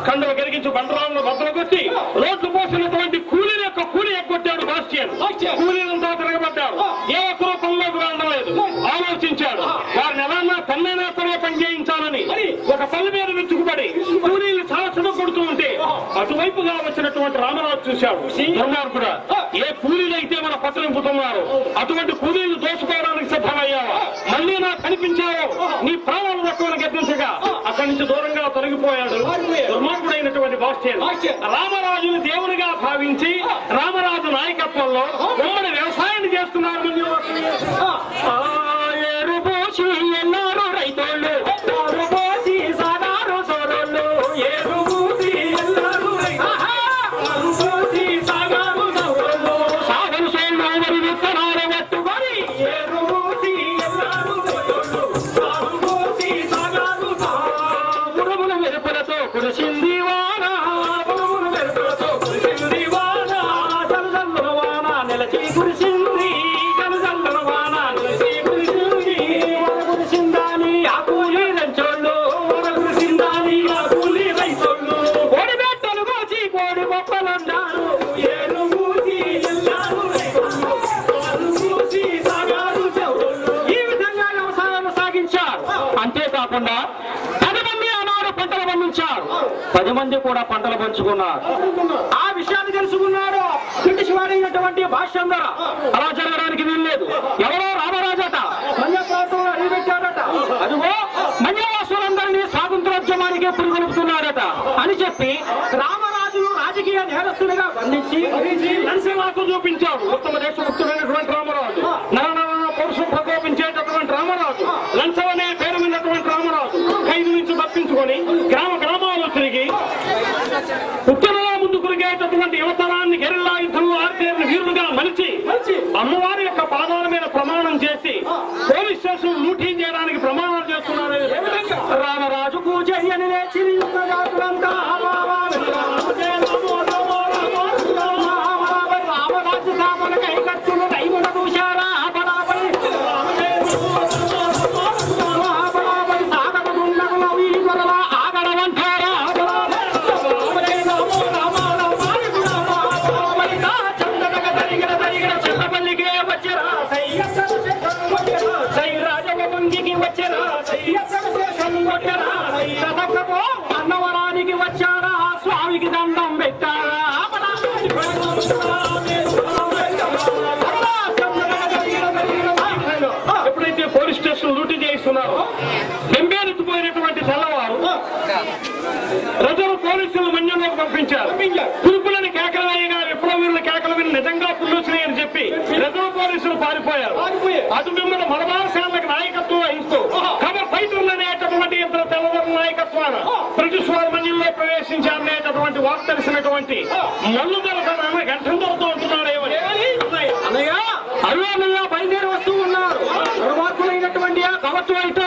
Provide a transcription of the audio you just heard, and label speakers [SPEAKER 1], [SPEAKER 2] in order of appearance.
[SPEAKER 1] కండలు కరిగించి బండరాలను బద్దలు కొట్టి రోడ్లు పోసినటువంటి కూలీల యొక్క కూలి ఎగ్గొట్టాడు బాస్టియన్. కూలీలంతా తిరగబడ్డాడు. ఏ ఒక్క రూపంలోకి రావడం లేదు. ఆలోచించాడు వారిని ఎలాన్నా తన్నేనేస్తనే పని చేయించాలని. ఒక పల్లె మీద విచ్చుకుపడి కూలీలు చాలా కొడుతూ ఉంటే అటువైపుగా వచ్చినటువంటి రామరాజు చూశాడు. దుర్మార్గుడా, ఏ కూలీలు అయితే మన పట్టణింపుతున్నారు అటువంటి కూలీలు దోచుకోవడానికి సిద్ధమయ్యావా? మళ్ళీ నాకు కనిపించావు నీ ప్రాణాలు దక్కువని గద్దించగా అక్కడి నుంచి దూరంగా తొలగిపోయాడు దుర్మార్గుడైనటువంటి బాస్టియన్. రామరాజుని దేవునిగా భావించి రామరాజు నాయకత్వంలో ఉమ్మడి వ్యవసాయాన్ని చేస్తున్నారు. అంతేకాకుండా 10 మంది ఆనాడు పంటలు పండించారు. 10 మంది కూడా పంటలు పంచుకున్నారు. ఆ విషయాన్ని తెలుసుకున్నాడు బ్రిటిష్ వాడైనటువంటి భాష్యంధర. అలా జరగడానికి వీల్లేదు. ఎవరో రామరాజట మన్యప్రాంతంలో అడిగిపెట్టాడట. అదిగో మన్యవాసులందరినీ స్వాతంత్రోద్యమానికి పురుగొలుపుతున్నాడట అని చెప్పి రామరాజును రాజకీయ నేరస్తులుగా బంధించి లంచవాసు చూపించాడు. ఉత్తమ దేశభక్తుడైనటువంటి రామరాజు, నరనర పౌరుషం ప్రకోపించేటటువంటి రామరాజు, లంచం అనే పేరు విన్నటువంటి రామరాజు ఖైదు నుంచి తప్పించుకొని గ్రామ గ్రామాలు తిరిగి ఉత్తరంలో ముందు కురిగేటటువంటి యువతరాన్ని గెరిల్లా యుద్ధంలో ఆర్తేరుని వీరులుగా మలిచి అమ్మవారి యొక్క పాదాల మీద ప్రమాణం చేసి పోలీస్ స్టేషన్ లూటీ చేయడానికి ప్రమాణాలు చేస్తున్నారు. రామరాజు పూజ రామరాజు స్థాపన కైకట్టులు దైవుల చూశారా అన్నవరానికి వచ్చారా స్వామికి దండం పెట్టారా? ఎప్పుడైతే పోలీస్ స్టేషన్ లూటీ చేయిస్తున్నారో బెంబేలెత్తిపోయినటువంటి తెల్లవారు ప్రజలు పోలీసులు మన్యంలోకి పంపించారు. పులుపులని కేకలు వేయగా విప్లవీరుల కేకలు విని నిజంగా పుల్లుసినాయి అని చెప్పి ప్రజలు పోలీసులు పారిపోయారు. అటు మిమ్మల్ని మలబారశాలకు నాయకత్వం వహిస్తూ కవర్ ఫైటర్లు అనేటటువంటి ఇద్దరు తెల్లవారు నాయకత్వాన బ్రిటిష్ వారి మన్యంలో ప్రవేశించారనేటటువంటి వార్త తెలిసినటువంటి మల్లుదల గంటం దొరుకుతూ ఉంటున్నాడు. అన్నయ్య అరుణయ్య బయలుదేరి వస్తూ ఉన్నారు. దుర్మార్గులైనటువంటి కవచం అయితే